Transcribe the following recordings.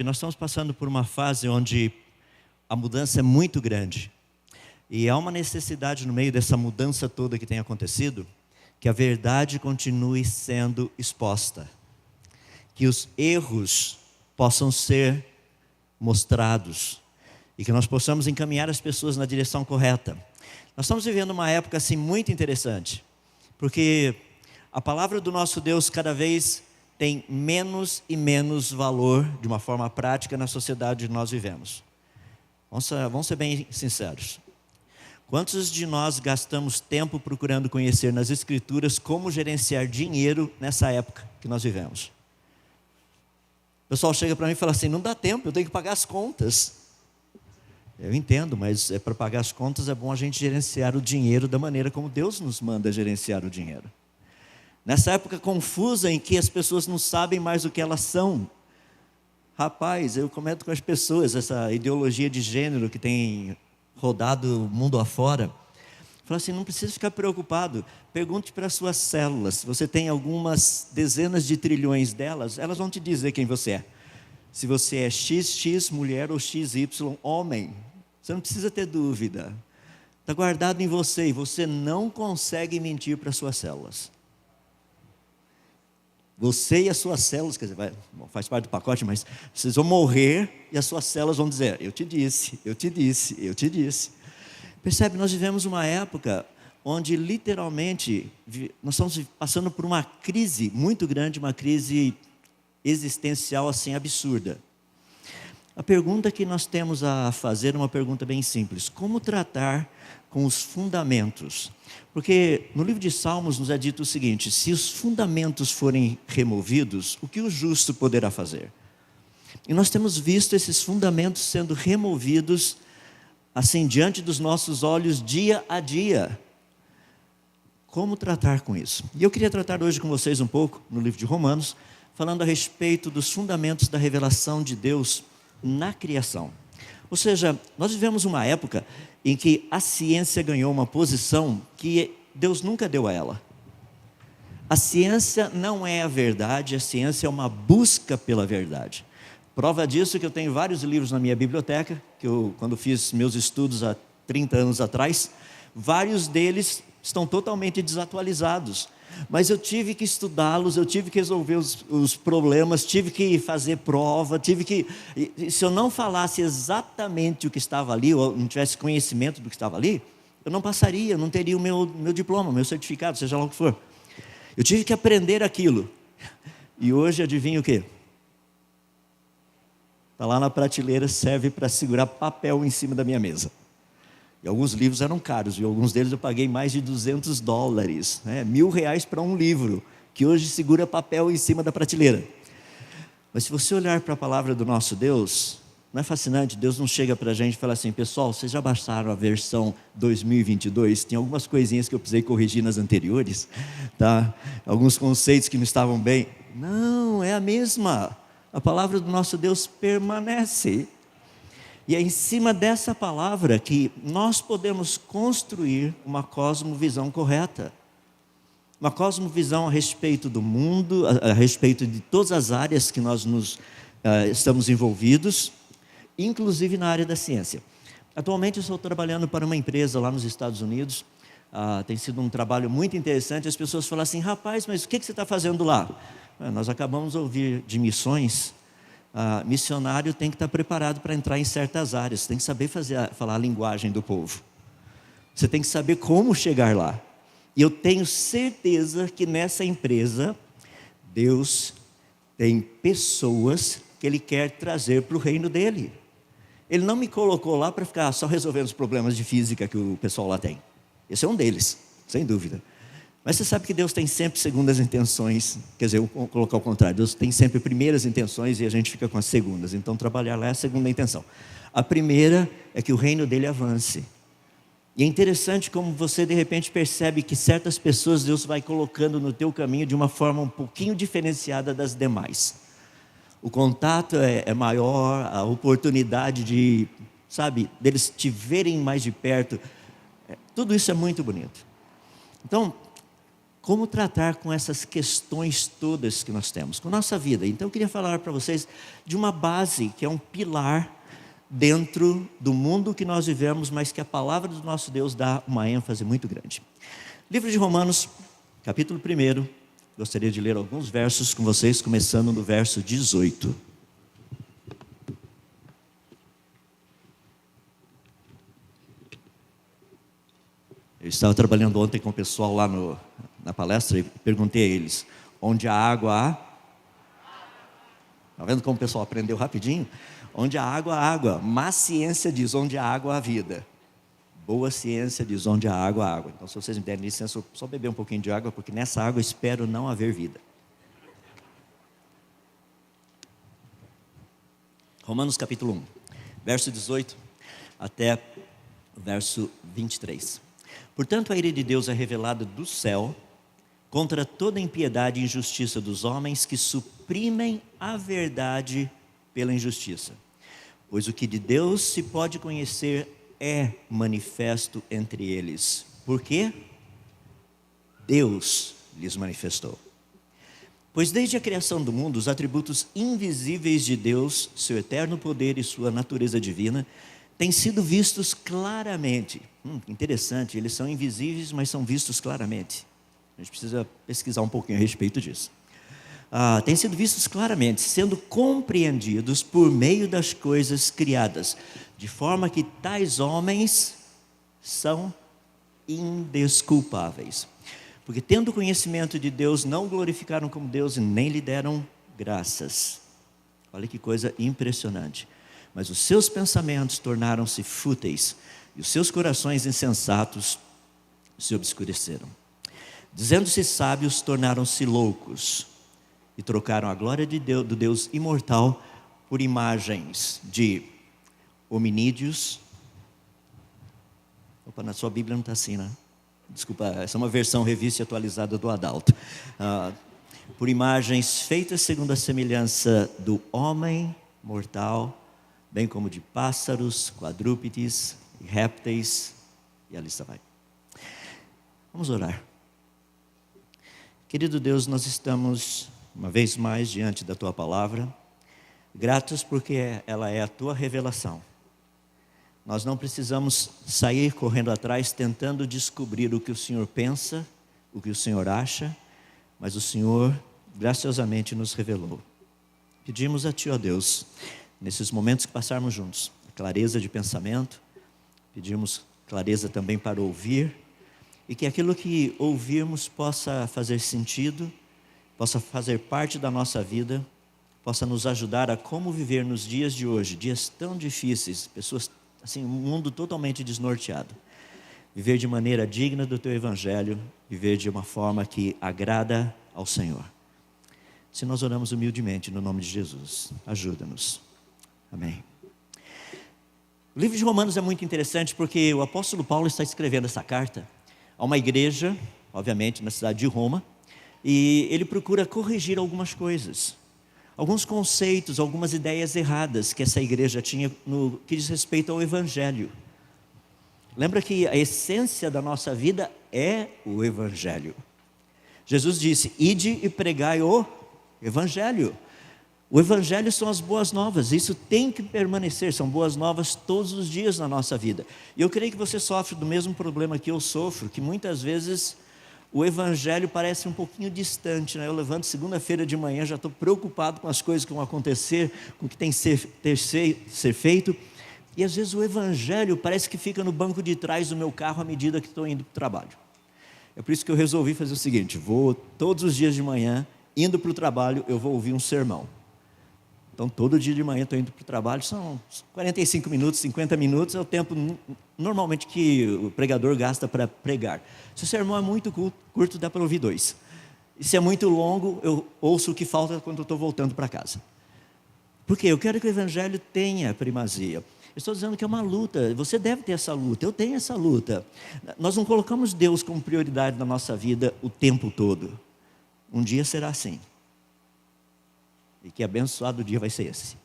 Nós estamos passando por uma fase onde a mudança é muito grande. E há uma necessidade no meio dessa mudança toda que tem acontecido, que a verdade continue sendo exposta. Que os erros possam ser mostrados. E que nós possamos encaminhar as pessoas na direção correta. Nós estamos vivendo uma época assim muito interessante. Porque a palavra do nosso Deus cada vez tem menos e menos valor, de uma forma prática, na sociedade que nós vivemos. Vamos ser bem sinceros. Quantos de nós gastamos tempo procurando conhecer nas Escrituras como gerenciar dinheiro nessa época que nós vivemos? O pessoal chega para mim e fala assim, não dá tempo, eu tenho que pagar as contas. Eu entendo, mas para pagar as contas é bom a gente gerenciar o dinheiro da maneira como Deus nos manda gerenciar o dinheiro. Nessa época confusa em que as pessoas não sabem mais o que elas são. Rapaz, eu comento com as pessoas essa ideologia de gênero que tem rodado o mundo afora. Fala assim, não precisa ficar preocupado. Pergunte para as suas células. Se você tem algumas dezenas de trilhões delas, elas vão te dizer quem você é. Se você é XX mulher ou XY homem. Você não precisa ter dúvida. Está guardado em você e você não consegue mentir para as suas células. Você e as suas células, quer dizer, faz parte do pacote, mas vocês vão morrer e as suas células vão dizer, eu te disse, eu te disse, eu te disse. Percebe, nós vivemos uma época onde literalmente nós estamos passando por uma crise muito grande, uma crise existencial assim absurda. A pergunta que nós temos a fazer é uma pergunta bem simples. Como tratar com os fundamentos? Porque no livro de Salmos nos é dito o seguinte, se os fundamentos forem removidos, o que o justo poderá fazer? E nós temos visto esses fundamentos sendo removidos, assim, diante dos nossos olhos, dia a dia. Como tratar com isso? E eu queria tratar hoje com vocês um pouco, no livro de Romanos, falando a respeito dos fundamentos da revelação de Deus na criação. Ou seja, nós vivemos uma época em que a ciência ganhou uma posição que Deus nunca deu a ela. A ciência não é a verdade, a ciência é uma busca pela verdade. Prova disso que eu tenho vários livros na minha biblioteca, que eu, quando fiz meus estudos há 30 anos atrás, vários deles estão totalmente desatualizados. Mas eu tive que estudá-los, eu tive que resolver os problemas, tive que fazer prova, se eu não falasse exatamente o que estava ali, ou não tivesse conhecimento do que estava ali, eu não passaria, eu não teria o meu diploma, meu certificado, seja lá o que for. Eu tive que aprender aquilo. E hoje, adivinha o quê? Está lá na prateleira, serve para segurar papel em cima da minha mesa. E alguns livros eram caros, e alguns deles eu paguei mais de $200, R$1.000 para um livro, que hoje segura papel em cima da prateleira. Mas se você olhar para a palavra do nosso Deus, não é fascinante? Deus não chega para a gente e fala assim, pessoal, vocês já baixaram a versão 2022? Tem algumas coisinhas que eu precisei corrigir nas anteriores, tá? Alguns conceitos que não estavam bem. Não, é a mesma. A palavra do nosso Deus permanece. E é em cima dessa palavra que nós podemos construir uma cosmovisão correta. Uma cosmovisão a respeito do mundo, a respeito de todas as áreas que nós estamos envolvidos, inclusive na área da ciência. Atualmente eu estou trabalhando para uma empresa lá nos Estados Unidos. Tem sido um trabalho muito interessante. As pessoas falam assim, rapaz, mas o que você está fazendo lá? Nós acabamos de ouvir de missões. Missionário tem que estar preparado para entrar em certas áreas. Você tem que saber falar a linguagem do povo. Você tem que saber como chegar lá. E eu tenho certeza que nessa empresa, Deus tem pessoas que Ele quer trazer para o reino dEle. Ele não me colocou lá para ficar só resolvendo os problemas de física que o pessoal lá tem. Esse é um deles, sem dúvida. Mas você sabe que Deus tem sempre segundas intenções, quer dizer, eu vou colocar ao contrário, Deus tem sempre primeiras intenções e a gente fica com as segundas. Então trabalhar lá é a segunda intenção. A primeira é que o reino dele avance. E é interessante como você de repente percebe que certas pessoas Deus vai colocando no teu caminho de uma forma um pouquinho diferenciada das demais. O contato é maior, a oportunidade de, deles te verem mais de perto, tudo isso é muito bonito. Então, como tratar com essas questões todas que nós temos, com nossa vida. Então eu queria falar para vocês de uma base, que é um pilar dentro do mundo que nós vivemos, mas que a palavra do nosso Deus dá uma ênfase muito grande. Livro de Romanos, capítulo 1, gostaria de ler alguns versos com vocês, começando no verso 18. Eu estava trabalhando ontem com o pessoal lá na palestra e perguntei a eles, onde a água há? Está vendo como o pessoal aprendeu rapidinho? Onde a água, má ciência diz onde a água há vida. Boa ciência diz onde a água há água. Então, se vocês me derem licença, eu só beber um pouquinho de água, porque nessa água espero não haver vida. Romanos capítulo 1, verso 18 até o verso 23. Portanto, a ira de Deus é revelada do céu contra toda impiedade e injustiça dos homens que suprimem a verdade pela injustiça. Pois o que de Deus se pode conhecer é manifesto entre eles. Por quê? Deus lhes manifestou. Pois desde a criação do mundo, os atributos invisíveis de Deus, seu eterno poder e sua natureza divina, têm sido vistos claramente. Interessante, eles são invisíveis, mas são vistos claramente. A gente precisa pesquisar um pouquinho a respeito disso. Têm sido vistos claramente, sendo compreendidos por meio das coisas criadas, de forma que tais homens são indesculpáveis. Porque tendo conhecimento de Deus, não glorificaram como Deus e nem lhe deram graças. Olha que coisa impressionante. Mas os seus pensamentos tornaram-se fúteis, e os seus corações insensatos se obscureceram. Dizendo-se sábios, tornaram-se loucos, e trocaram a glória de Deus, do Deus imortal, por imagens de hominídeos. Opa, na sua Bíblia não está assim, né? Desculpa, essa é uma versão revista e atualizada do Adalto. Por imagens feitas segundo a semelhança do homem mortal, bem como de pássaros, quadrúpedes, répteis, e a lista vai. Vamos orar. Querido Deus, nós estamos uma vez mais diante da Tua palavra, gratos porque ela é a Tua revelação. Nós não precisamos sair correndo atrás tentando descobrir o que o Senhor pensa, o que o Senhor acha, mas o Senhor graciosamente nos revelou. Pedimos a Ti, ó Deus, nesses momentos que passarmos juntos, clareza de pensamento, pedimos clareza também para ouvir, e que aquilo que ouvirmos possa fazer sentido, possa fazer parte da nossa vida, possa nos ajudar a como viver nos dias de hoje, dias tão difíceis, pessoas assim, um mundo totalmente desnorteado. Viver de maneira digna do Teu Evangelho, viver de uma forma que agrada ao Senhor. Se nós oramos humildemente no nome de Jesus, ajuda-nos. Amém. O livro de Romanos é muito interessante porque o apóstolo Paulo está escrevendo essa carta a uma igreja, obviamente na cidade de Roma, e ele procura corrigir algumas coisas, alguns conceitos, algumas ideias erradas que essa igreja tinha no que diz respeito ao Evangelho. Lembra que a essência da nossa vida é o Evangelho. Jesus disse, ide e pregai o Evangelho. O Evangelho são as boas novas, isso tem que permanecer, são boas novas todos os dias na nossa vida. E eu creio que você sofre do mesmo problema que eu sofro, que muitas vezes o Evangelho parece um pouquinho distante, né? Eu levanto segunda-feira de manhã, já estou preocupado com as coisas que vão acontecer, com o que tem que ser feito, e às vezes o Evangelho parece que fica no banco de trás do meu carro à medida que estou indo para o trabalho. É por isso que eu resolvi fazer o seguinte, vou todos os dias de manhã, indo para o trabalho, eu vou ouvir um sermão. Então, todo dia de manhã estou indo para o trabalho, são 45 minutos, 50 minutos, é o tempo normalmente que o pregador gasta para pregar. Se o sermão é muito curto, dá para ouvir 2. E se é muito longo, eu ouço o que falta quando eu estou voltando para casa. Por quê? Eu quero que o Evangelho tenha primazia. Eu estou dizendo que é uma luta, você deve ter essa luta, eu tenho essa luta. Nós não colocamos Deus como prioridade na nossa vida o tempo todo. Um dia será assim. E que abençoado dia vai ser esse.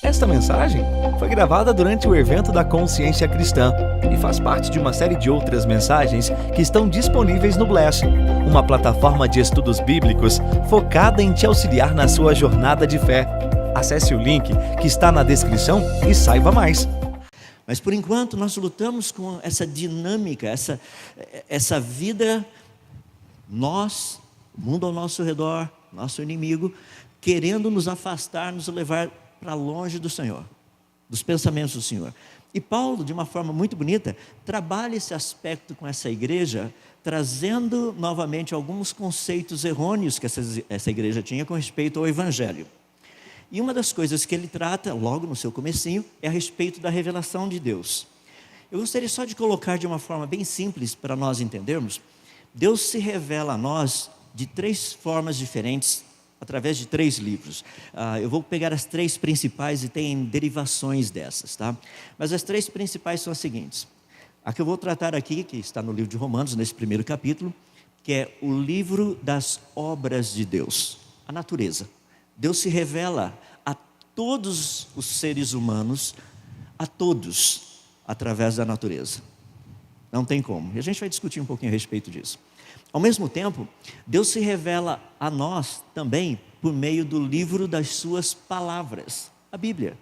Esta mensagem foi gravada durante o evento da Consciência Cristã e faz parte de uma série de outras mensagens que estão disponíveis no Bless, uma plataforma de estudos bíblicos focada em te auxiliar na sua jornada de fé. Acesse o link que está na descrição e saiba mais. Mas por enquanto nós lutamos com essa dinâmica, essa vida, nós, o mundo ao nosso redor, nosso inimigo, querendo nos afastar, nos levar para longe do Senhor, dos pensamentos do Senhor. E Paulo, de uma forma muito bonita, trabalha esse aspecto com essa igreja, trazendo novamente alguns conceitos errôneos que essa igreja tinha com respeito ao Evangelho. E uma das coisas que ele trata, logo no seu comecinho, é a respeito da revelação de Deus. Eu gostaria só de colocar de uma forma bem simples para nós entendermos. Deus se revela a nós de 3 formas diferentes, através de 3 livros. Eu vou pegar as 3 principais e tem derivações dessas, tá? Mas as 3 principais são as seguintes. A que eu vou tratar aqui, que está no livro de Romanos, nesse primeiro capítulo, que é o livro das obras de Deus, a natureza. Deus se revela a todos os seres humanos, a todos, através da natureza. Não tem como. E a gente vai discutir um pouquinho a respeito disso. Ao mesmo tempo, Deus se revela a nós também por meio do livro das suas palavras, a Bíblia.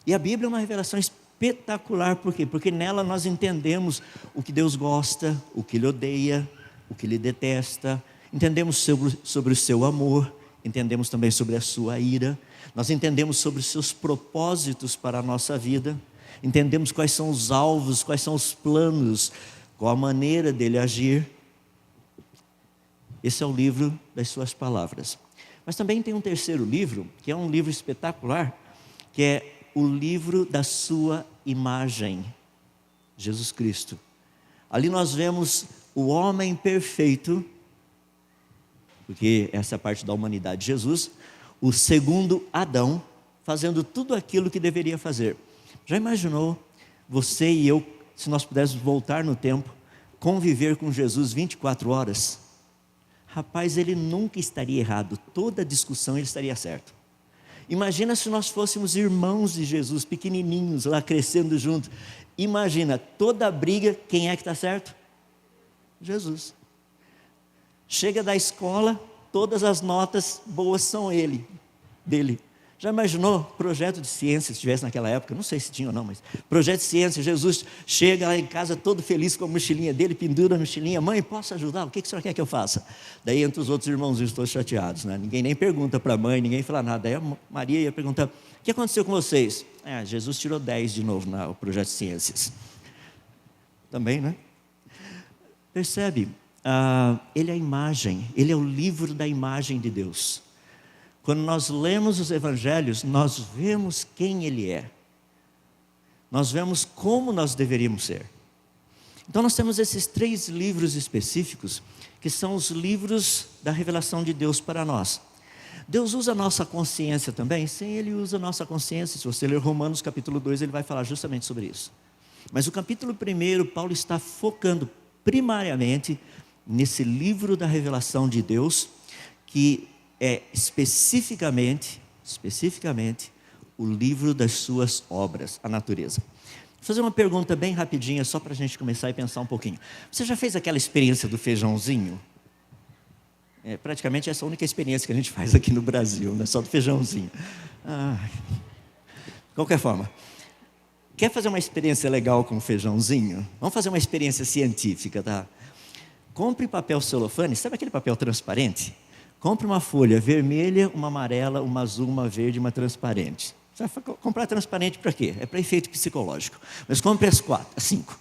E a Bíblia é uma revelação espetacular, por quê? Porque nela nós entendemos o que Deus gosta, o que Ele odeia, o que Ele detesta, entendemos sobre o seu amor, entendemos também sobre a sua ira, nós entendemos sobre os seus propósitos para a nossa vida, entendemos quais são os alvos, quais são os planos, qual a maneira dele agir. Esse é o livro das suas palavras. Mas também tem um terceiro livro, que é um livro espetacular, que é o livro da sua imagem, Jesus Cristo. Ali nós vemos o homem perfeito, porque essa é a parte da humanidade de Jesus, o segundo Adão, fazendo tudo aquilo que deveria fazer. Já imaginou você e eu, se nós pudéssemos voltar no tempo, conviver com Jesus 24 horas? Rapaz, ele nunca estaria errado, toda discussão ele estaria certo. Imagina se nós fôssemos irmãos de Jesus, pequenininhos, lá crescendo juntos. Imagina, toda briga, quem é que está certo? Jesus. Chega da escola, todas as notas boas são dele. Já imaginou projeto de ciência, se tivesse naquela época, não sei se tinha ou não, mas projeto de ciência, Jesus chega lá em casa todo feliz com a mochilinha dele, pendura a mochilinha, mãe, posso ajudar? O que a senhora quer que eu faça? Daí entre os outros irmãozinhos todos chateados, né? Ninguém nem pergunta para a mãe, ninguém fala nada. Daí a Maria ia perguntar, o que aconteceu com vocês? Jesus tirou 10 de novo no projeto de ciências. Também, né? Percebe? Ele é a imagem, ele é o livro da imagem de Deus. Quando nós lemos os evangelhos, nós vemos quem Ele é. Nós vemos como nós deveríamos ser. Então nós temos esses 3 livros específicos, que são os livros da revelação de Deus para nós. Deus usa a nossa consciência também? Sim, Ele usa a nossa consciência. Se você ler Romanos capítulo 2, Ele vai falar justamente sobre isso. Mas o capítulo 1, Paulo está focando primariamente nesse livro da revelação de Deus, que é especificamente o livro das suas obras, a natureza. Vou fazer uma pergunta bem rapidinha, só para a gente começar e pensar um pouquinho. Você já fez aquela experiência do feijãozinho? Praticamente essa é a única experiência que a gente faz aqui no Brasil, né? Só do feijãozinho. De qualquer forma, quer fazer uma experiência legal com o feijãozinho? Vamos fazer uma experiência científica, tá? Compre papel celofane, sabe aquele papel transparente? Compre uma folha vermelha, uma amarela, uma azul, uma verde, uma transparente. Você vai comprar transparente para quê? É para efeito psicológico. Mas compre as 5.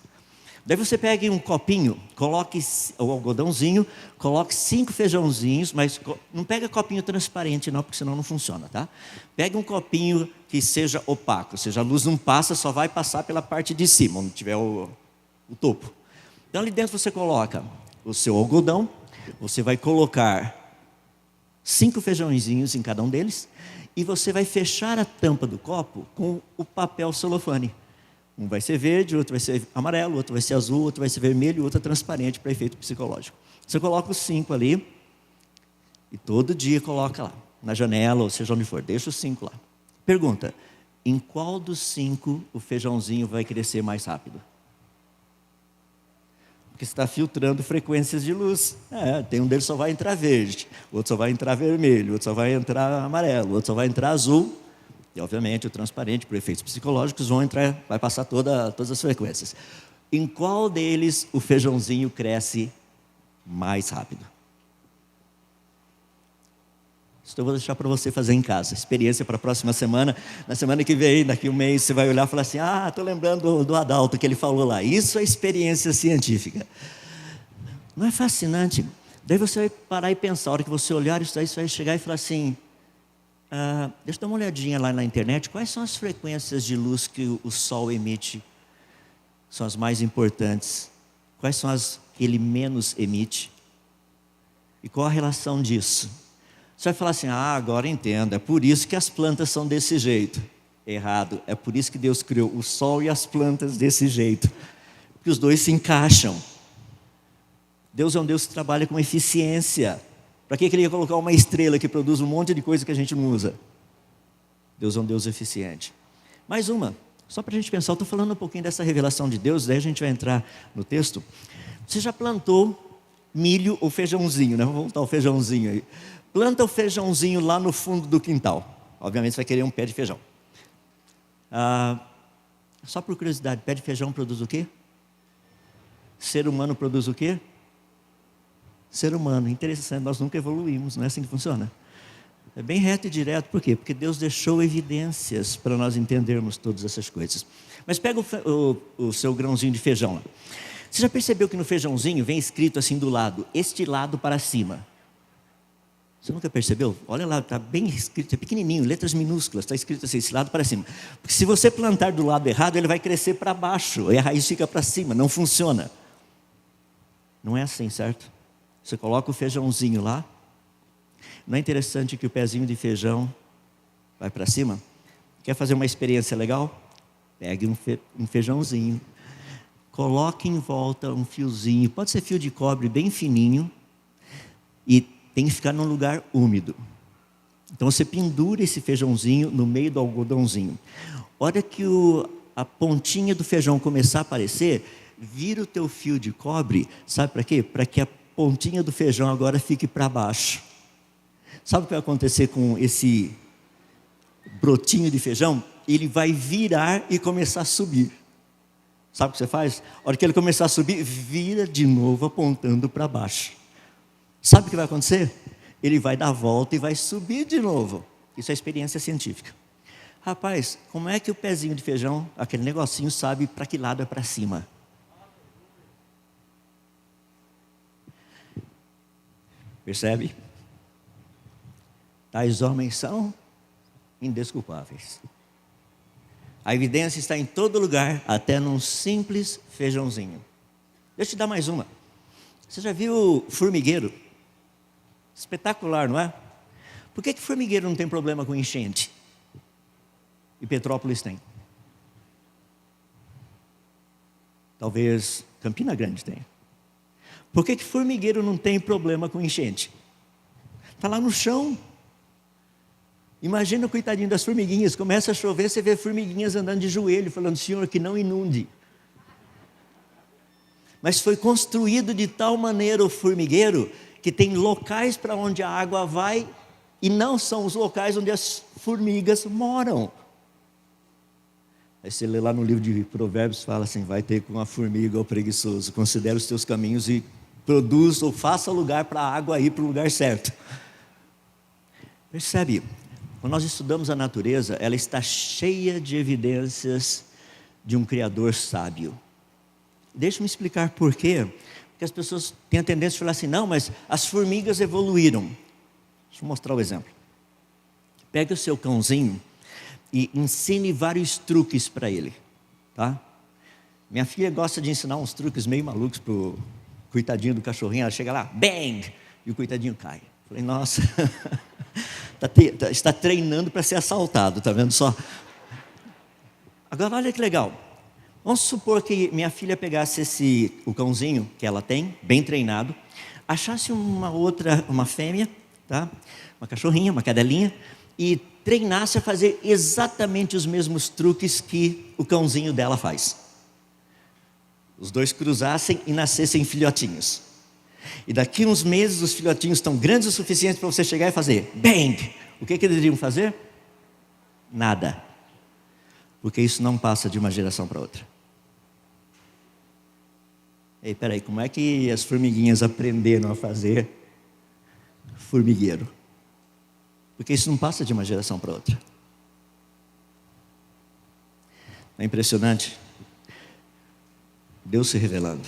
Daí você pegue um copinho, coloque o algodãozinho, coloque 5 feijãozinhos, mas não pega copinho transparente não, porque senão não funciona, tá? Pega um copinho que seja opaco, ou seja, a luz não passa, só vai passar pela parte de cima, onde tiver o topo. Então ali dentro você coloca o seu algodão, você vai colocar 5 feijãozinhos em cada um deles, e você vai fechar a tampa do copo com o papel celofane. Um vai ser verde, outro vai ser amarelo, outro vai ser azul, outro vai ser vermelho, outro é transparente para efeito psicológico. Você coloca os 5 ali, e todo dia coloca lá, na janela, ou seja onde for, deixa os 5 lá. Pergunta, Em qual dos 5 o feijãozinho vai crescer mais rápido? Porque você está filtrando frequências de luz. Tem um deles só vai entrar verde, o outro só vai entrar vermelho, o outro só vai entrar amarelo, o outro só vai entrar azul. E, obviamente, o transparente, por efeitos psicológicos, vai passar todas as frequências. Em qual deles o feijãozinho cresce mais rápido? Isso eu vou deixar para você fazer em casa. Experiência para a próxima semana. Na semana que vem, daqui um mês, você vai olhar e falar assim: estou lembrando do Adalto que ele falou lá. Isso é experiência científica. Não é fascinante? Daí você vai parar e pensar. A hora que você olhar isso aí, você vai chegar e falar assim: deixa eu dar uma olhadinha lá na internet. Quais são as frequências de luz que o Sol emite? São as mais importantes. Quais são as que ele menos emite? E qual a relação disso? Você vai falar assim: agora entendo, é por isso que as plantas são desse jeito. Errado, é por isso que Deus criou o sol e as plantas desse jeito. Porque os dois se encaixam. Deus é um Deus que trabalha com eficiência. Para que ele ia colocar uma estrela que produz um monte de coisa que a gente não usa? Deus é um Deus eficiente. Mais uma, só para a gente pensar, eu estou falando um pouquinho dessa revelação de Deus, daí a gente vai entrar no texto. Você já plantou milho ou feijãozinho, né? Vamos voltar ao feijãozinho aí. Planta o feijãozinho lá no fundo do quintal. Obviamente você vai querer um pé de feijão. Só por curiosidade, pé de feijão produz o quê? Ser humano produz o quê? Ser humano. Interessante, nós nunca evoluímos, não é assim que funciona? É bem reto e direto, por quê? Porque Deus deixou evidências para nós entendermos todas essas coisas. Mas pega o seu grãozinho de feijão lá. Você já percebeu que no feijãozinho vem escrito assim do lado: este lado para cima? Você nunca percebeu? Olha lá, está bem escrito, é pequenininho, letras minúsculas, está escrito assim, esse lado para cima. Porque se você plantar do lado errado, ele vai crescer para baixo, e a raiz fica para cima, não funciona. Não é assim, certo? Você coloca o feijãozinho lá. Não é interessante que o pezinho de feijão vai para cima? Quer fazer uma experiência legal? Pegue um feijãozinho, coloque em volta um fiozinho, pode ser fio de cobre bem fininho, e tem que ficar num lugar úmido. Então você pendura esse feijãozinho no meio do algodãozinho. Hora que a pontinha do feijão começar a aparecer, vira o teu fio de cobre, sabe para quê? Para que a pontinha do feijão agora fique para baixo. Sabe o que vai acontecer com esse brotinho de feijão? Ele vai virar e começar a subir. Sabe o que você faz? A hora que ele começar a subir, vira de novo apontando para baixo. Sabe o que vai acontecer? Ele vai dar a volta e vai subir de novo. Isso é experiência científica. Rapaz, como é que o pezinho de feijão, aquele negocinho, sabe para que lado é para cima? Percebe? Tais homens são indesculpáveis. A evidência está em todo lugar, até num simples feijãozinho. Deixa eu te dar mais uma. Você já viu formigueiro? Espetacular, não é? Por que formigueiro não tem problema com enchente? E Petrópolis tem? Talvez Campina Grande tenha. Por que formigueiro não tem problema com enchente? Está lá no chão. Imagina o coitadinho das formiguinhas. Começa a chover, você vê formiguinhas andando de joelho, falando: Senhor, que não inunde. Mas foi construído de tal maneira o formigueiro que tem locais para onde a água vai e não são os locais onde as formigas moram. Aí você lê lá no livro de Provérbios, fala assim: vai ter com a formiga o preguiçoso, considere os teus caminhos e produz ou faça lugar para a água ir para o lugar certo. Percebe? Quando nós estudamos a natureza, ela está cheia de evidências de um Criador sábio. Deixa-me explicar por quê. Porque as pessoas têm a tendência de falar assim: não, mas as formigas evoluíram. Deixa eu mostrar o exemplo. Pega o seu cãozinho e ensine vários truques para ele, tá? Minha filha gosta de ensinar uns truques meio malucos pro coitadinho do cachorrinho. Ela chega lá, bang, e o coitadinho cai. Falei: nossa, está treinando para ser assaltado, tá vendo só? Agora olha que legal. Vamos supor que minha filha pegasse o cãozinho que ela tem, bem treinado, achasse uma fêmea, tá? Uma cachorrinha, uma cadelinha, e treinasse a fazer exatamente os mesmos truques que o cãozinho dela faz. Os dois cruzassem e nascessem filhotinhos. E daqui uns meses os filhotinhos estão grandes o suficiente para você chegar e fazer bang! O que eles iriam fazer? Nada. Porque isso não passa de uma geração para outra. Ei, peraí, como é que as formiguinhas aprenderam a fazer formigueiro? Porque isso não passa de uma geração para outra. É impressionante. Deus se revelando.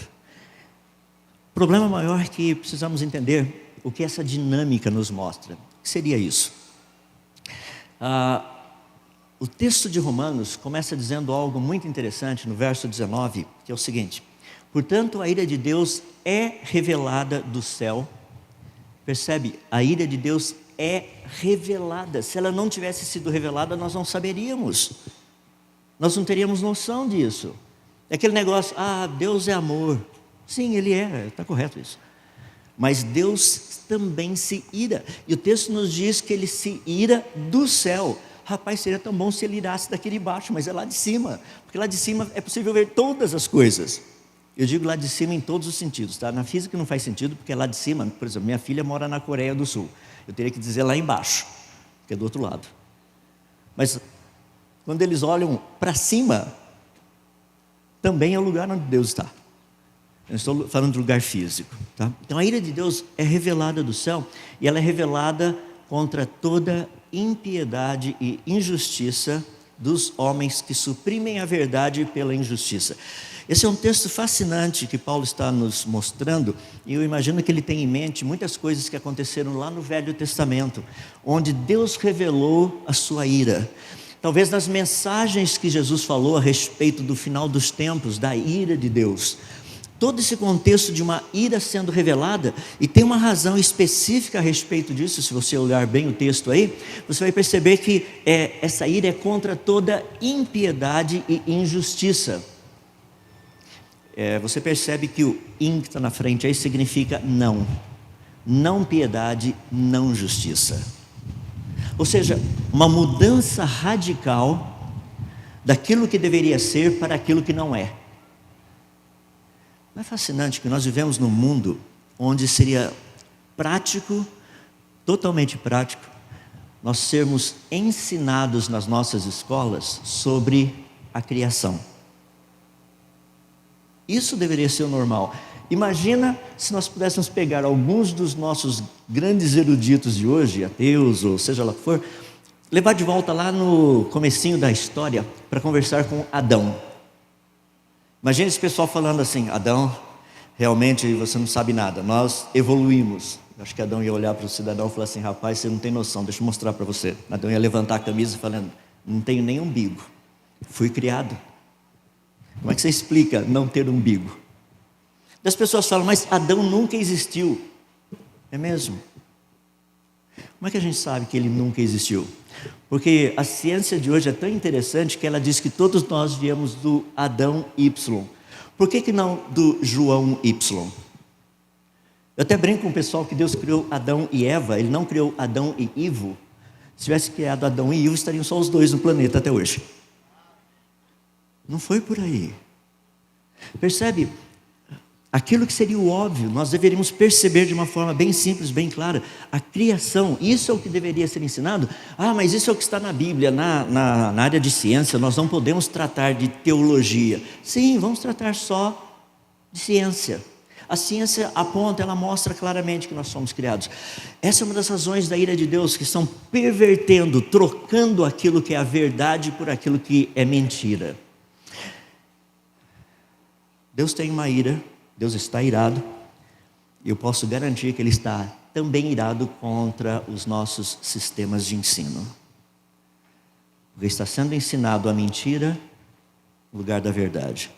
O problema maior é que precisamos entender o que essa dinâmica nos mostra. O que seria isso? O texto de Romanos começa dizendo algo muito interessante no verso 19, que é o seguinte: portanto, a ira de Deus é revelada do céu. Percebe? A ira de Deus é revelada. Se ela não tivesse sido revelada, nós não saberíamos. Nós não teríamos noção disso. É aquele negócio, Deus é amor. Sim, Ele é, está correto isso. Mas Deus também se ira. E o texto nos diz que Ele se ira do céu. Rapaz, seria tão bom se Ele irasse daqui de baixo, mas é lá de cima. Porque lá de cima é possível ver todas as coisas. Eu digo lá de cima em todos os sentidos, tá? Na física não faz sentido, porque lá de cima, por exemplo, minha filha mora na Coreia do Sul. Eu teria que dizer lá embaixo, que é do outro lado. Mas quando eles olham para cima, também é o lugar onde Deus está. Eu estou falando de lugar físico, tá? Então a ira de Deus é revelada do céu, e ela é revelada contra toda impiedade e injustiça dos homens que suprimem a verdade pela injustiça. Esse é um texto fascinante que Paulo está nos mostrando, e eu imagino que ele tem em mente muitas coisas que aconteceram lá no Velho Testamento, onde Deus revelou a sua ira. Talvez nas mensagens que Jesus falou a respeito do final dos tempos, da ira de Deus. Todo esse contexto de uma ira sendo revelada, e tem uma razão específica a respeito disso. Se você olhar bem o texto aí, você vai perceber que essa ira é contra toda impiedade e injustiça. Você percebe que o in que está na frente aí significa não. Não piedade, não justiça. Ou seja, uma mudança radical daquilo que deveria ser para aquilo que não é. Não é fascinante que nós vivemos num mundo onde seria prático, totalmente prático, nós sermos ensinados nas nossas escolas sobre a criação. Isso deveria ser o normal. Imagina se nós pudéssemos pegar alguns dos nossos grandes eruditos de hoje, ateus ou seja lá o que for, levar de volta lá no comecinho da história para conversar com Adão. Imagina esse pessoal falando assim: Adão, realmente você não sabe nada, nós evoluímos. Acho que Adão ia olhar para o cidadão e falar assim: rapaz, você não tem noção, deixa eu mostrar para você. Adão ia levantar a camisa falando: não tenho nem umbigo, fui criado. Como é que você explica não ter umbigo? As pessoas falam: mas Adão nunca existiu. É mesmo? Como é que a gente sabe que ele nunca existiu? Porque a ciência de hoje é tão interessante que ela diz que todos nós viemos do Adão Y. Por que não do João Y? Eu até brinco com o pessoal que Deus criou Adão e Eva, Ele não criou Adão e Ivo. Se tivesse criado Adão e Ivo, estariam só os dois no planeta até hoje. Não foi por aí. Percebe? Aquilo que seria o óbvio, nós deveríamos perceber de uma forma bem simples, bem clara. A criação, isso é o que deveria ser ensinado. Mas isso é o que está na Bíblia, na área de ciência. Nós não podemos tratar de teologia. Sim, vamos tratar só de ciência. A ciência aponta, ela mostra claramente que nós somos criados. Essa é uma das razões da ira de Deus, que estão pervertendo, trocando aquilo que é a verdade por aquilo que é mentira. Deus tem uma ira. Deus está irado, e eu posso garantir que Ele está também irado contra os nossos sistemas de ensino. Porque está sendo ensinado a mentira no lugar da verdade.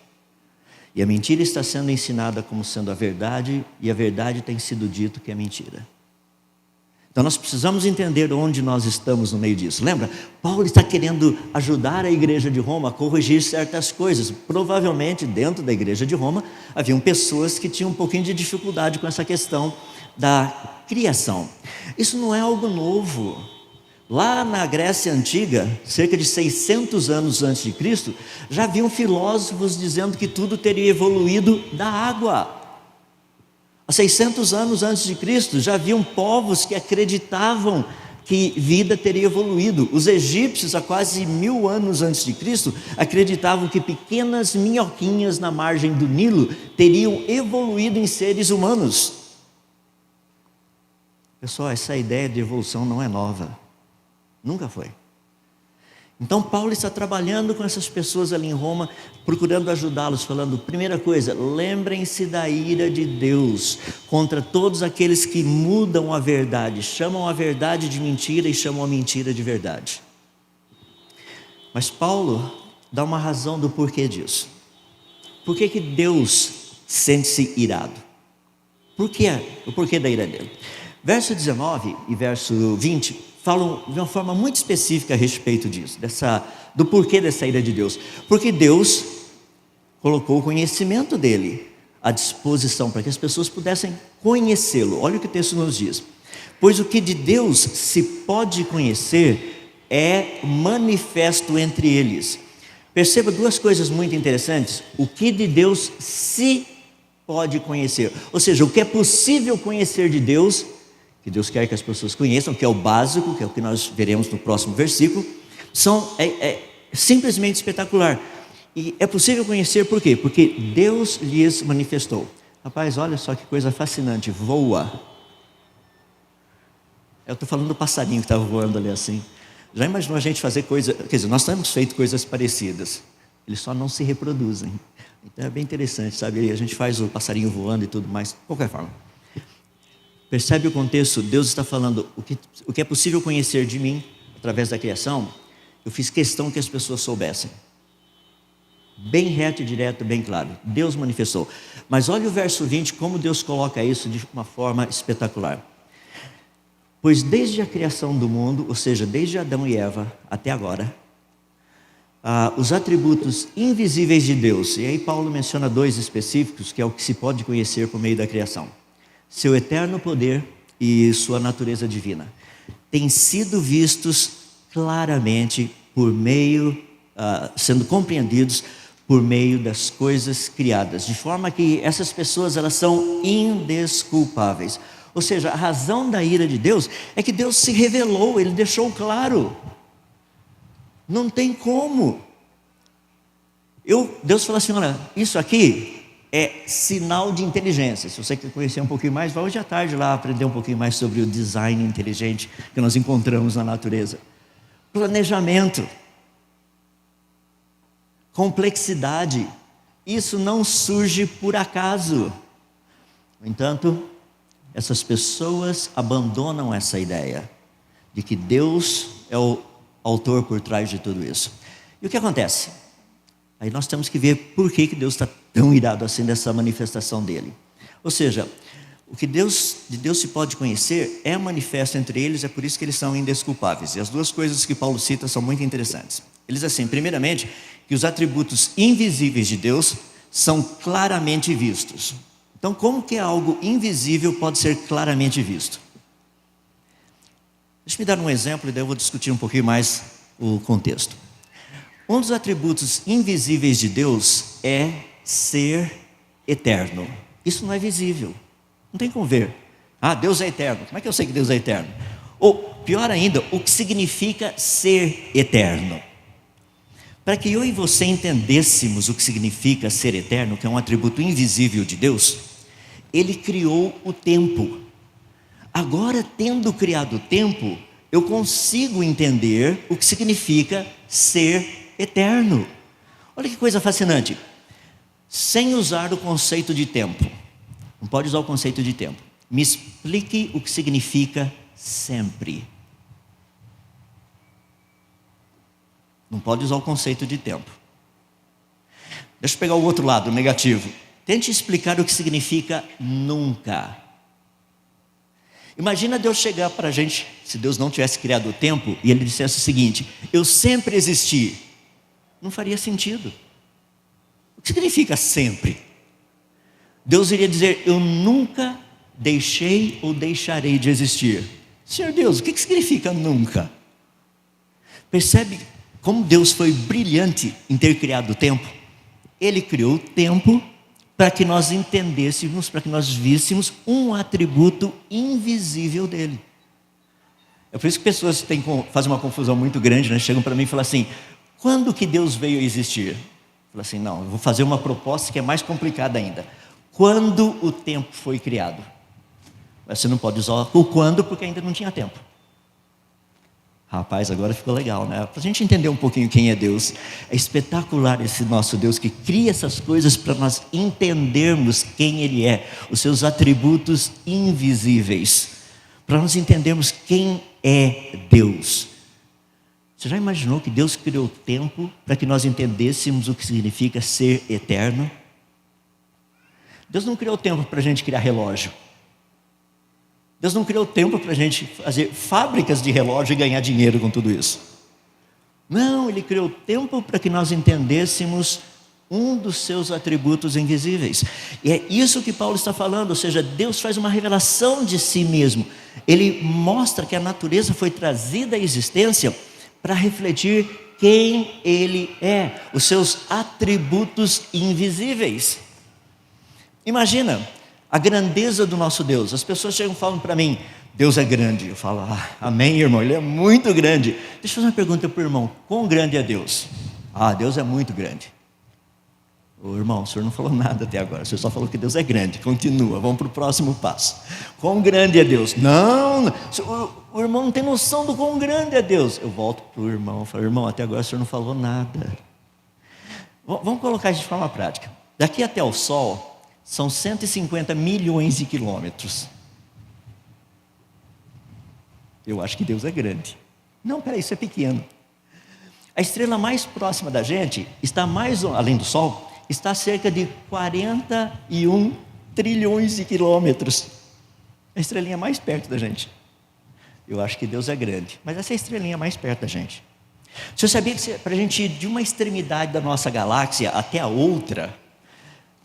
E a mentira está sendo ensinada como sendo a verdade, e a verdade tem sido dito que é mentira. Então nós precisamos entender onde nós estamos no meio disso. Lembra? Paulo está querendo ajudar a igreja de Roma a corrigir certas coisas. Provavelmente dentro da igreja de Roma haviam pessoas que tinham um pouquinho de dificuldade com essa questão da criação. Isso não é algo novo. Lá na Grécia Antiga, cerca de 600 anos antes de Cristo, já haviam filósofos dizendo que tudo teria evoluído da água. Há 600 anos antes de Cristo, já haviam povos que acreditavam que vida teria evoluído. Os egípcios, há quase 1000 anos antes de Cristo, acreditavam que pequenas minhoquinhas na margem do Nilo teriam evoluído em seres humanos. Pessoal, essa ideia de evolução não é nova. Nunca foi. Então Paulo está trabalhando com essas pessoas ali em Roma, procurando ajudá-los, falando, primeira coisa, lembrem-se da ira de Deus contra todos aqueles que mudam a verdade, chamam a verdade de mentira e chamam a mentira de verdade. Mas Paulo dá uma razão do porquê disso. Por que Deus sente-se irado? Por quê? O porquê da ira dele? Verso 19 e verso 20 falam de uma forma muito específica a respeito disso, do porquê dessa ira de Deus. Porque Deus colocou o conhecimento dele à disposição para que as pessoas pudessem conhecê-lo. Olha o que o texto nos diz. Pois o que de Deus se pode conhecer é manifesto entre eles. Perceba duas coisas muito interessantes. O que de Deus se pode conhecer, ou seja, o que é possível conhecer de Deus, que Deus quer que as pessoas conheçam, que é o básico, que é o que nós veremos no próximo versículo, é simplesmente espetacular. E é possível conhecer por quê? Porque Deus lhes manifestou. Rapaz, olha só que coisa fascinante, voa. Eu estou falando do passarinho que estava voando ali assim. Já imaginou a gente fazer coisa, quer dizer, nós temos feito coisas parecidas, eles só não se reproduzem. Então é bem interessante, sabe? A gente faz o passarinho voando e tudo mais, de qualquer forma. Percebe o contexto? Deus está falando, o que é possível conhecer de mim, através da criação, eu fiz questão que as pessoas soubessem. Bem reto e direto, bem claro. Deus manifestou. Mas olha o verso 20, como Deus coloca isso de uma forma espetacular. Pois desde a criação do mundo, ou seja, desde Adão e Eva até agora, os atributos invisíveis de Deus, e aí Paulo menciona dois específicos, que é o que se pode conhecer por meio da criação. Seu eterno poder e sua natureza divina têm sido vistos claramente por meio, sendo compreendidos por meio das coisas criadas, de forma que essas pessoas elas são indesculpáveis. Ou seja, a razão da ira de Deus é que Deus se revelou, Ele deixou claro. Não tem como. Deus falou assim, olha, isso aqui é sinal de inteligência. Se você quer conhecer um pouquinho mais, vá hoje à tarde lá aprender um pouquinho mais sobre o design inteligente que nós encontramos na natureza. Planejamento, complexidade, isso não surge por acaso. No entanto, essas pessoas abandonam essa ideia de que Deus é o autor por trás de tudo isso. E o que acontece? Aí nós temos que ver por que Deus está tão irado assim dessa manifestação dele. Ou seja, o que de Deus se pode conhecer é manifesto entre eles, é por isso que eles são indesculpáveis. E as duas coisas que Paulo cita são muito interessantes. Ele diz assim, primeiramente, que os atributos invisíveis de Deus são claramente vistos. Então, como que algo invisível pode ser claramente visto? Deixa eu me dar um exemplo e daí eu vou discutir um pouquinho mais o contexto. Um dos atributos invisíveis de Deus é ser eterno. Isso não é visível, não tem como ver. Deus é eterno, como é que eu sei que Deus é eterno? Ou, pior ainda, o que significa ser eterno? Para que eu e você entendêssemos o que significa ser eterno, que é um atributo invisível de Deus, Ele criou o tempo. Agora, tendo criado o tempo, eu consigo entender o que significa ser eterno. Olha que coisa fascinante. Sem usar o conceito de tempo, não pode usar o conceito de tempo, me explique o que significa sempre. Não pode usar o conceito de tempo. Deixa eu pegar o outro lado, o negativo. Tente explicar o que significa nunca. Imagina Deus chegar para a gente, se Deus não tivesse criado o tempo, e Ele dissesse o seguinte, eu sempre existi. Não faria sentido. O que significa sempre? Deus iria dizer, eu nunca deixei ou deixarei de existir. Senhor Deus, o que significa nunca? Percebe como Deus foi brilhante em ter criado o tempo? Ele criou o tempo para que nós entendêssemos, para que nós víssemos um atributo invisível dele. É por isso que pessoas fazem uma confusão muito grande, né? Chegam para mim e falam assim: quando que Deus veio a existir? Eu falo assim: não, eu vou fazer uma proposta que é mais complicada ainda. Quando o tempo foi criado? Mas você não pode usar o quando, porque ainda não tinha tempo. Rapaz, agora ficou legal, né? Para a gente entender um pouquinho quem é Deus. É espetacular esse nosso Deus que cria essas coisas para nós entendermos quem Ele é, os seus atributos invisíveis, para nós entendermos quem é Deus. Você já imaginou que Deus criou o tempo para que nós entendêssemos o que significa ser eterno? Deus não criou o tempo para a gente criar relógio. Deus não criou tempo para a gente fazer fábricas de relógio e ganhar dinheiro com tudo isso. Não, Ele criou tempo para que nós entendêssemos um dos seus atributos invisíveis. E é isso que Paulo está falando, ou seja, Deus faz uma revelação de si mesmo. Ele mostra que a natureza foi trazida à existência para refletir quem Ele é, os seus atributos invisíveis. Imagina a grandeza do nosso Deus. As pessoas chegam e falam para mim: Deus é grande. Eu falo: amém, irmão, Ele é muito grande. Deixa eu fazer uma pergunta para o irmão: quão grande é Deus? Deus é muito grande. Ô irmão, o senhor não falou nada até agora, o senhor só falou que Deus é grande. Continua, vamos para o próximo passo. Quão grande é Deus? Não, o irmão não tem noção do quão grande é Deus. Eu volto para o irmão e falo: irmão, até agora o senhor não falou nada. Vamos colocar isso de forma prática. Daqui até o Sol são 150 milhões de quilômetros. Eu acho que Deus é grande. Não, peraí, isso é pequeno. A estrela mais próxima da gente está além do Sol, está a cerca de 41 trilhões de quilômetros. A estrelinha mais perto da gente. Eu acho que Deus é grande, mas essa é a estrelinha mais perto da gente. Você sabia que para a gente ir de uma extremidade da nossa galáxia até a outra,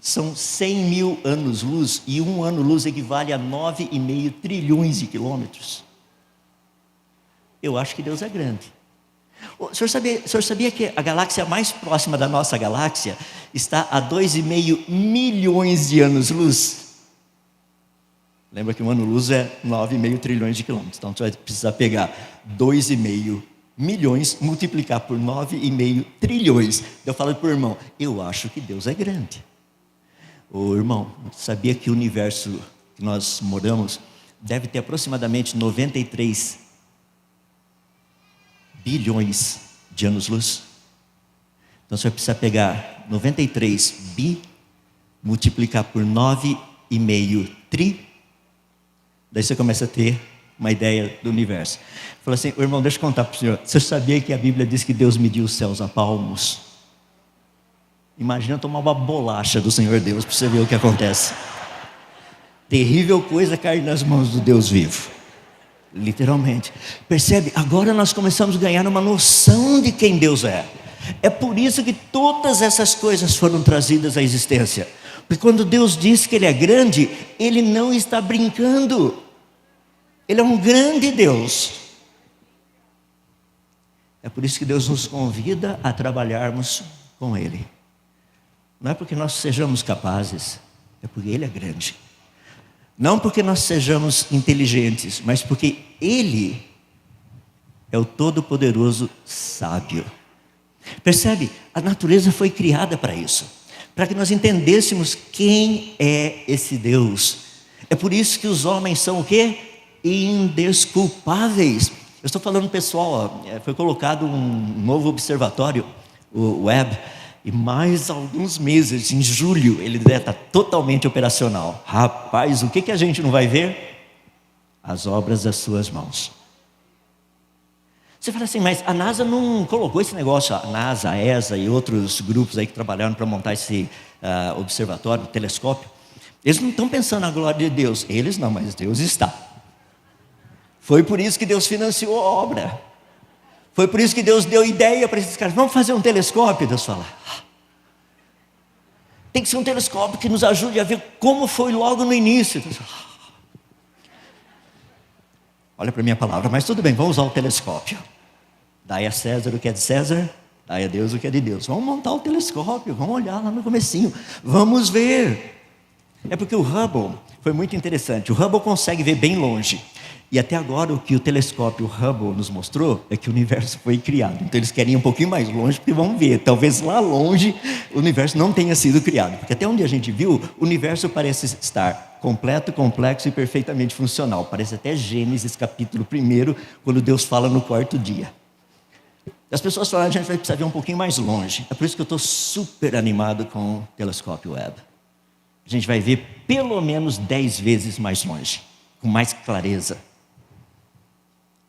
são 100 mil anos-luz, e um ano-luz equivale a 9,5 trilhões de quilômetros. Eu acho que Deus é grande. O senhor sabia que a galáxia mais próxima da nossa galáxia está a 2,5 milhões de anos-luz? Lembra que um ano-luz é 9,5 trilhões de quilômetros. Então você vai precisar pegar 2,5 milhões, multiplicar por 9,5 trilhões. Eu falo para o irmão: eu acho que Deus é grande. Ô irmão, sabia que o universo que nós moramos deve ter aproximadamente 93 bilhões de anos-luz? Então você vai precisar pegar 93 bi, multiplicar por 9,5 tri, daí você começa a ter uma ideia do universo. Fala assim: irmão, deixa eu contar para o senhor. Você sabia que a Bíblia diz que Deus mediu os céus a palmos? Imagina tomar uma bolacha do Senhor Deus para você ver o que acontece. Terrível coisa cair nas mãos do Deus vivo. Literalmente. Percebe? Agora nós começamos a ganhar uma noção de quem Deus é. É por isso que todas essas coisas foram trazidas à existência. Porque quando Deus diz que Ele é grande, Ele não está brincando. Ele é um grande Deus. É por isso que Deus nos convida a trabalharmos com Ele. Não é porque nós sejamos capazes, é porque Ele é grande. Não porque nós sejamos inteligentes, mas porque Ele é o Todo-Poderoso Sábio. Percebe? A natureza foi criada para isso, para que nós entendêssemos quem é esse Deus. É por isso que os homens são o quê? Indesculpáveis. Eu estou falando pessoal, foi colocado um novo observatório, o Webb, e mais alguns meses, em julho, ele deve estar totalmente operacional. Rapaz, o que a gente não vai ver? As obras das suas mãos. Você fala assim: mas a NASA não colocou esse negócio? A NASA, a ESA e outros grupos aí que trabalharam para montar esse observatório, telescópio, eles não estão pensando na glória de Deus. Eles não, mas Deus está. Foi por isso que Deus financiou a obra. Foi por isso que Deus deu ideia para esses caras: vamos fazer um telescópio. Deus fala: tem que ser um telescópio que nos ajude a ver como foi logo no início. Deus fala: olha para a minha palavra, mas tudo bem, vamos usar o telescópio. Dai a César o que é de César, dai a Deus o que é de Deus. Vamos montar o telescópio, vamos olhar lá no comecinho, vamos ver. É porque o Hubble foi muito interessante. O Hubble consegue ver bem longe. E até agora o que o telescópio Hubble nos mostrou é que o universo foi criado. Então eles querem ir um pouquinho mais longe, porque vão ver, talvez lá longe o universo não tenha sido criado. Porque até onde a gente viu, o universo parece estar completo, complexo e perfeitamente funcional. Parece até Gênesis capítulo 1, quando Deus fala no 4º dia. As pessoas falam, a gente vai precisar ver um pouquinho mais longe. É por isso que eu estou super animado com o telescópio Webb. A gente vai ver pelo menos 10 vezes mais longe, com mais clareza.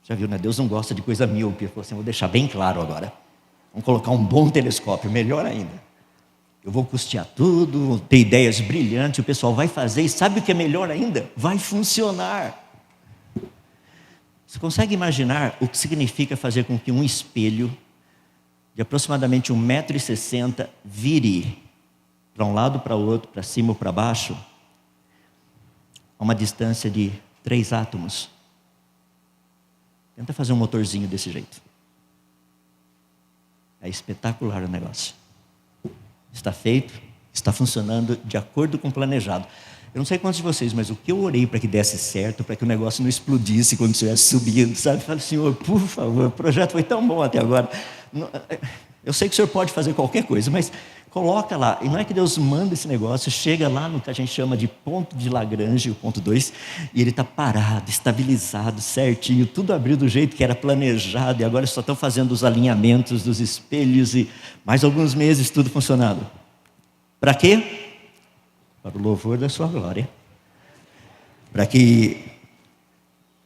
Já viu, né? Deus não gosta de coisa míope. Ele falou assim, vou deixar bem claro agora. Vamos colocar um bom telescópio, melhor ainda. Eu vou custear tudo, vou ter ideias brilhantes, o pessoal vai fazer, e sabe o que é melhor ainda? Vai funcionar. Você consegue imaginar o que significa fazer com que um espelho de aproximadamente 1,60 m vire para um lado, para o outro, para cima ou para baixo, a uma distância de 3 átomos? Tenta fazer um motorzinho desse jeito. É espetacular o negócio. Está feito, está funcionando de acordo com o planejado. Eu não sei quantos de vocês, mas o que eu orei para que desse certo, para que o negócio não explodisse quando estivesse subindo, sabe? Falei, Senhor, por favor, o projeto foi tão bom até agora. Eu sei que o Senhor pode fazer qualquer coisa, mas coloca lá. E não é que Deus manda esse negócio, chega lá no que a gente chama de ponto de Lagrange, o ponto 2, e ele está parado, estabilizado, certinho, tudo abriu do jeito que era planejado, e agora só estão fazendo os alinhamentos dos espelhos, e mais alguns meses tudo funcionando. Para quê? Para o louvor da sua glória. Para que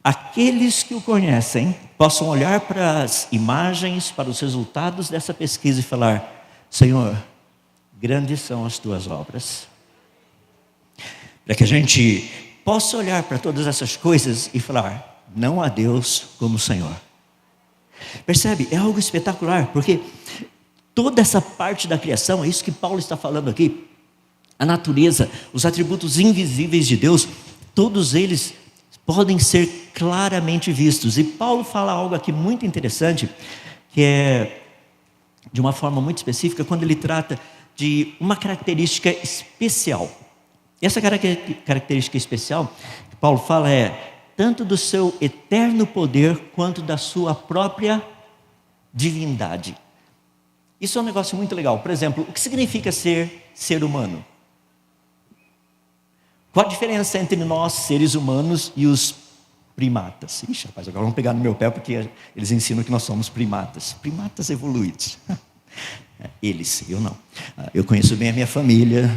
aqueles que o conhecem possam olhar para as imagens, para os resultados dessa pesquisa e falar, Senhor, grandes são as tuas obras. Para que a gente possa olhar para todas essas coisas e falar, não há Deus como o Senhor. Percebe? É algo espetacular, porque toda essa parte da criação, é isso que Paulo está falando aqui, a natureza, os atributos invisíveis de Deus, todos eles podem ser claramente vistos. E Paulo fala algo aqui muito interessante, que é de uma forma muito específica, quando ele trata de uma característica especial. E essa característica especial que Paulo fala é tanto do seu eterno poder quanto da sua própria divindade. Isso é um negócio muito legal. Por exemplo, o que significa ser humano? Qual a diferença entre nós, seres humanos, e os primatas? Ixi, rapaz, agora vamos pegar no meu pé, porque eles ensinam que nós somos primatas. Primatas evoluídos. Eles, eu não. Eu conheço bem a minha família,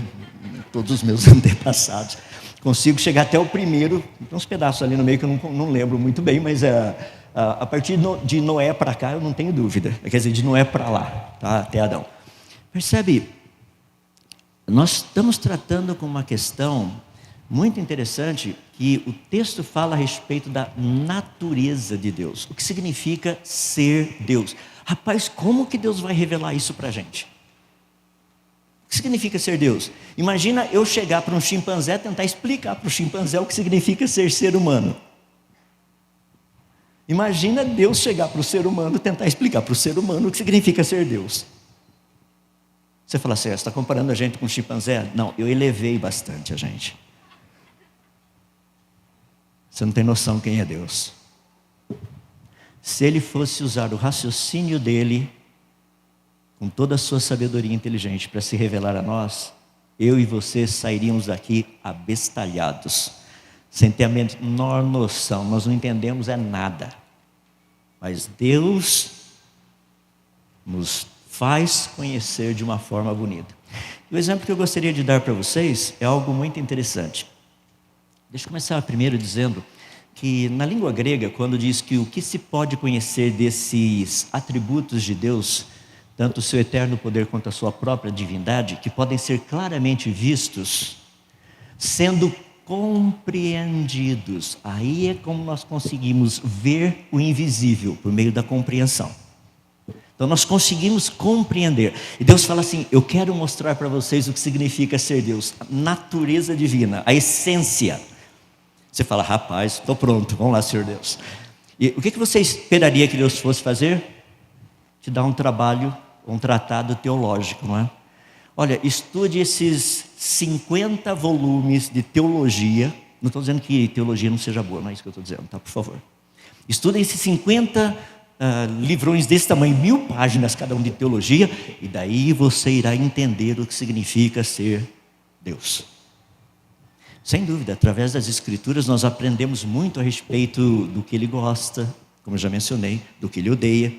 todos os meus antepassados. Consigo chegar até o primeiro, tem uns pedaços ali no meio que eu não lembro muito bem, mas a partir de Noé para cá eu não tenho dúvida. Quer dizer, de Noé para lá, tá? Até Adão. Percebe? Nós estamos tratando com uma questão muito interessante, que o texto fala a respeito da natureza de Deus. O que significa ser Deus? Rapaz, como que Deus vai revelar isso para a gente? O que significa ser Deus? Imagina eu chegar para um chimpanzé e tentar explicar para o chimpanzé o que significa ser humano. Imagina Deus chegar para o ser humano e tentar explicar para o ser humano o que significa ser Deus. Você fala assim, você está comparando a gente com um chimpanzé? Não, eu elevei bastante a gente. Você não tem noção quem é Deus. Se Ele fosse usar o raciocínio dEle, com toda a sua sabedoria inteligente, para se revelar a nós, eu e você sairíamos daqui abestalhados, sem ter a menor noção, nós não entendemos nada. Mas Deus nos faz conhecer de uma forma bonita. E o exemplo que eu gostaria de dar para vocês é algo muito interessante. Deixa eu começar primeiro dizendo que na língua grega, quando diz que o que se pode conhecer desses atributos de Deus, tanto o seu eterno poder quanto a sua própria divindade, que podem ser claramente vistos, sendo compreendidos. Aí é como nós conseguimos ver o invisível, por meio da compreensão. Então nós conseguimos compreender. E Deus fala assim, eu quero mostrar para vocês o que significa ser Deus. A natureza divina, a essência. Você fala, rapaz, estou pronto, vamos lá, Senhor Deus. E o que você esperaria que Deus fosse fazer? te dar um trabalho, um tratado teológico, não é? Olha, estude esses 50 volumes de teologia. Não estou dizendo que teologia não seja boa, não é isso que eu estou dizendo, tá? Por favor. Estude esses 50 livrões desse tamanho, 1000 páginas cada um de teologia, e daí você irá entender o que significa ser Deus. Sem dúvida, através das Escrituras nós aprendemos muito a respeito do que Ele gosta, como eu já mencionei, do que Ele odeia,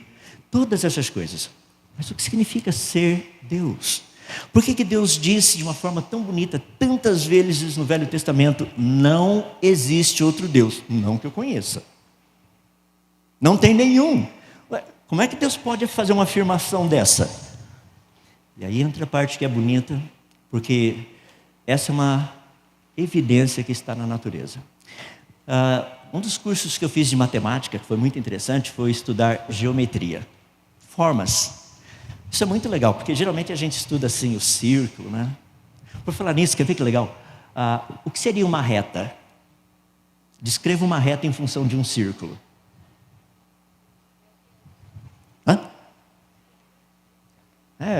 todas essas coisas. Mas o que significa ser Deus? Por que Deus disse de uma forma tão bonita, tantas vezes no Velho Testamento, não existe outro Deus, não que eu conheça. Não tem nenhum. Como é que Deus pode fazer uma afirmação dessa? E aí entra a parte que é bonita, porque essa é uma evidência que está na natureza. Um dos cursos que eu fiz de matemática, que foi muito interessante, foi estudar geometria, formas. Isso é muito legal, porque geralmente a gente estuda assim o círculo, né? Por falar nisso, quer ver que legal? O que seria uma reta? Descreva uma reta em função de um círculo.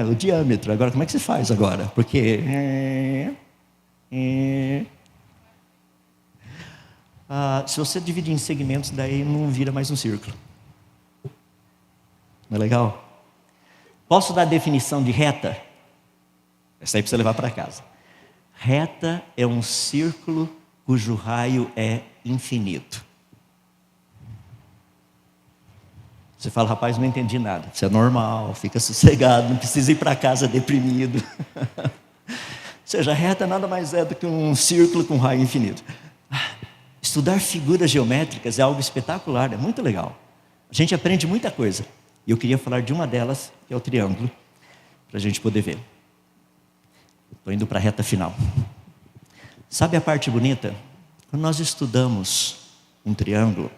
O diâmetro. Agora, como é que se faz agora? Porque se você dividir em segmentos, daí não vira mais um círculo. Não é legal? Posso dar a definição de reta? Essa aí para você levar para casa. Reta é um círculo cujo raio é infinito. Você fala, rapaz, não entendi nada. Isso é normal, fica sossegado, não precisa ir para casa deprimido. Ou seja, a reta nada mais é do que um círculo com raio infinito. Estudar figuras geométricas é algo espetacular, é muito legal. A gente aprende muita coisa. E eu queria falar de uma delas, que é o triângulo, para a gente poder ver. Estou indo para a reta final. Sabe a parte bonita? Quando nós estudamos um triângulo,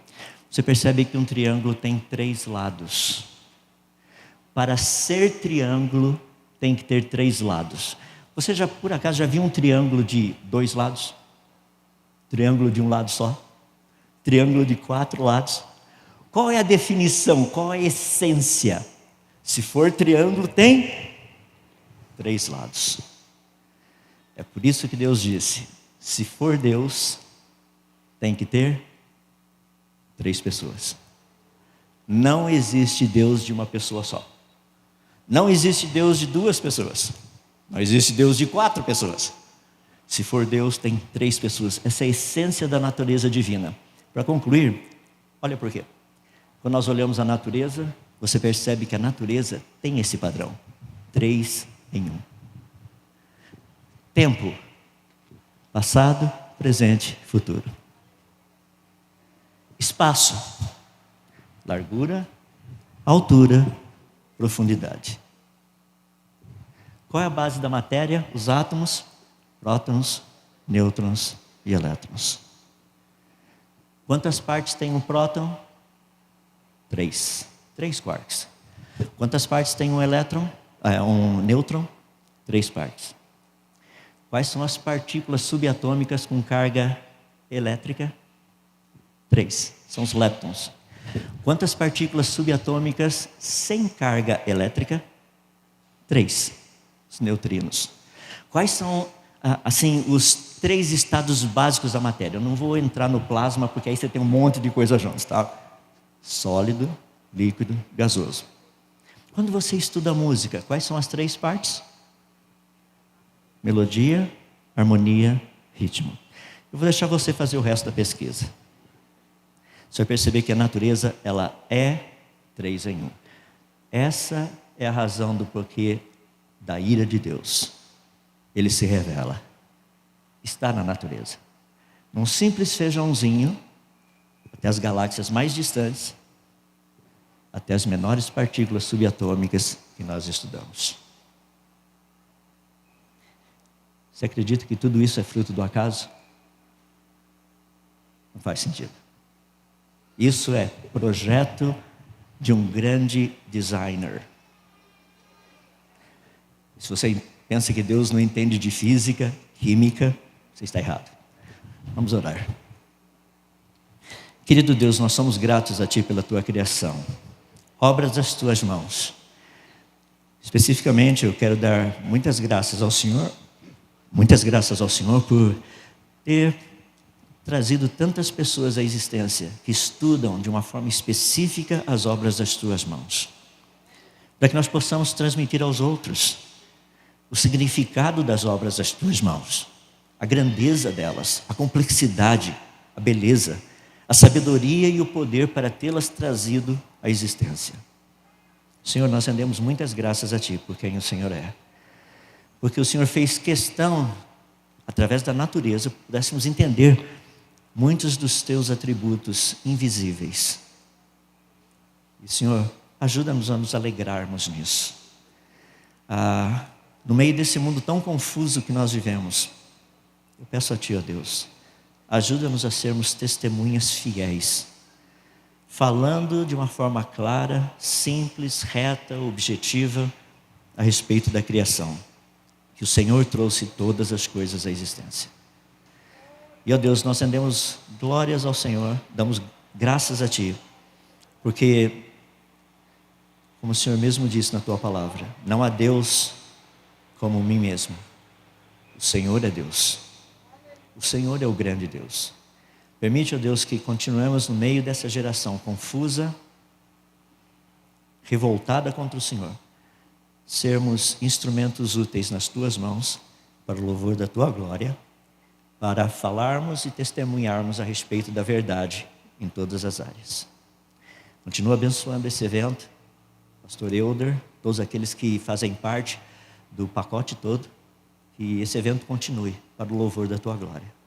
você percebe que um triângulo tem 3 lados. Para ser triângulo, tem que ter 3 lados. Você já, por acaso, já viu um triângulo de 2 lados? Triângulo de um lado só? Triângulo de 4 lados? Qual é a definição? Qual é a essência? Se for triângulo, tem 3 lados. É por isso que Deus disse, se for Deus, tem que ter 3 pessoas. Não existe Deus de uma pessoa só. Não existe Deus de 2 pessoas. Não existe Deus de 4 pessoas. Se for Deus, tem 3 pessoas. Essa é a essência da natureza divina. Para concluir, olha por quê. Quando nós olhamos a natureza, você percebe que a natureza tem esse padrão. 3 em 1. Tempo. Passado, presente, futuro. Espaço. Largura, altura, profundidade. Qual é a base da matéria? Os átomos, prótons, nêutrons e elétrons. Quantas partes tem um próton? 3. 3 quarks. Quantas partes tem um elétron? Um nêutron? 3 partes. Quais são as partículas subatômicas com carga elétrica? 3. São os leptons. Quantas partículas subatômicas sem carga elétrica? 3. Os neutrinos. Quais são, os 3 estados básicos da matéria? Eu não vou entrar no plasma, porque aí você tem um monte de coisa juntos, tá? Sólido, líquido, gasoso. Quando você estuda música, quais são as 3 partes? Melodia, harmonia, ritmo. Eu vou deixar você fazer o resto da pesquisa. Você vai perceber que a natureza, ela é 3 em 1. Essa é a razão do porquê da ira de Deus. Ele se revela. Está na natureza. Num simples feijãozinho, até as galáxias mais distantes, até as menores partículas subatômicas que nós estudamos. Você acredita que tudo isso é fruto do acaso? Não faz sentido. Isso é projeto de um grande designer. Se você pensa que Deus não entende de física, química, você está errado. Vamos orar. Querido Deus, nós somos gratos a Ti pela Tua criação, obras das Tuas mãos. Especificamente, eu quero dar muitas graças ao Senhor por ter trazido tantas pessoas à existência que estudam de uma forma específica as obras das tuas mãos, para que nós possamos transmitir aos outros o significado das obras das tuas mãos, a grandeza delas, a complexidade, a beleza, a sabedoria e o poder para tê-las trazido à existência. Senhor, nós rendemos muitas graças a Ti por quem o Senhor é, porque o Senhor fez questão, através da natureza, pudéssemos entender muitos dos Teus atributos invisíveis. E Senhor, ajuda-nos a nos alegrarmos nisso. No meio desse mundo tão confuso que nós vivemos, eu peço a Ti, ó Deus, ajuda-nos a sermos testemunhas fiéis, falando de uma forma clara, simples, reta, objetiva, a respeito da criação, que o Senhor trouxe todas as coisas à existência. E, ó Deus, nós rendemos glórias ao Senhor, damos graças a Ti, porque, como o Senhor mesmo disse na Tua palavra, não há Deus como mim mesmo. O Senhor é Deus. O Senhor é o grande Deus. Permite, ó Deus, que continuemos no meio dessa geração confusa, revoltada contra o Senhor, sermos instrumentos úteis nas Tuas mãos, para o louvor da Tua glória, para falarmos e testemunharmos a respeito da verdade em todas as áreas. Continua abençoando esse evento, Pastor Elder, todos aqueles que fazem parte do pacote todo, que esse evento continue para o louvor da Tua glória.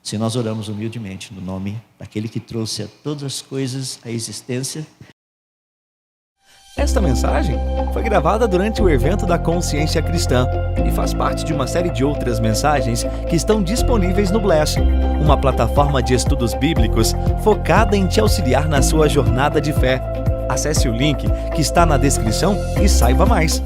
Se nós oramos humildemente no nome daquele que trouxe a todas as coisas à existência. Esta mensagem foi gravada durante o evento da Consciência Cristã e faz parte de uma série de outras mensagens que estão disponíveis no Bless, uma plataforma de estudos bíblicos focada em te auxiliar na sua jornada de fé. Acesse o link que está na descrição e saiba mais.